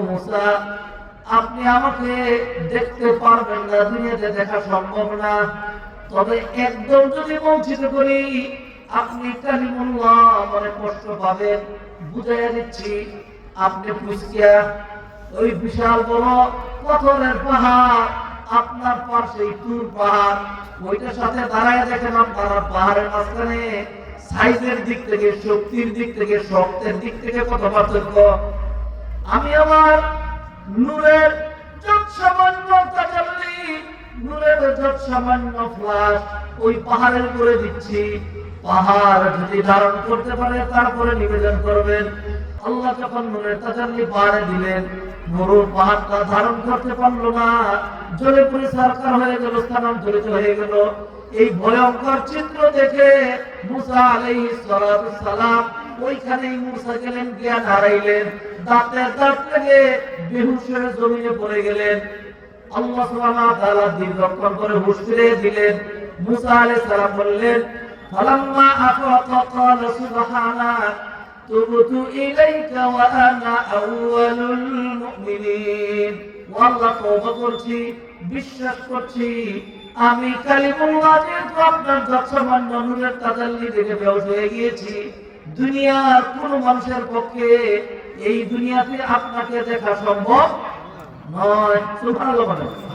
মুসা, আপনি আমাকে দেখতে পারবেন না, দুনিয়াতে দেখা সম্ভব না, তবে একদম যদি বঞ্চিত করি আপনি কালিমুল্লাহ মনে কষ্ট পাবেন। বুঝাইয়া দিচ্ছি, আপনি পুষ্কিয়া ওই বিশাল বড় পাথরের পাহাড়, আপনার পাশে তুর পাহাড়, ওইটার সাথে দাঁড়ায় দেখেন আপনারা পাহাড়ের মাঝখানে সাইজের দিক থেকে, শক্তির দিক থেকে, শক্তের দিক থেকে কত পার্থক্য। আমি আমার নূরের যত সামান্য তাজাল্লি, নূরের যত সামান্য ফ্লাশ ওই পাহাড়ের উপরে দিচ্ছি। পাহাড় যদি ধারণ করতে পারে তারপরে নিবেদন করবেন। আল্লাহ যখন নূরের তাজাল্লি পাহাড়ে দিলেন, নূর পাহাড়টা ধারণ করতে পারলো না, জ্বলে পুড়ে সরকার হয়ে গেল, স্থানান্তরিত হয়ে গেল। এই ভয়ঙ্কর চিত্র দেখে মুসা আলাইহিস সালাম ওইখানেই মুসা গেলেন, জ্ঞান হারাইলেন, দাঁতের দাঁত লেগে বেহুশ হয়ে জমিনে পড়ে গেলেন। আল্লাহ সুবহানাহু ওয়া তাআলা দীর্ঘক্ষণ করে হুঁশ ফিরিয়ে দিলেন। মুসা আলাইহিস সালাম বললেন, ফালাম্মা আফাকা ক্বালা সুবহানাকা তুবতু ইলাইকা ওয়া আনা আউয়ালুল মুমিনিন। আল্লাহ, তওবা করছি, বিশ্বাস করছি আমি কালিমুল্লাহ যেহেতু আপনার যৎসামান্য নূরের তাজাল্লি দেখে বেহুশ হয়ে গিয়েছি, দুনিয়ার কোন মানুষের পক্ষে এই দুনিয়াতে আপনাকে দেখা সম্ভব নয়। সুবহানাল্লাহ।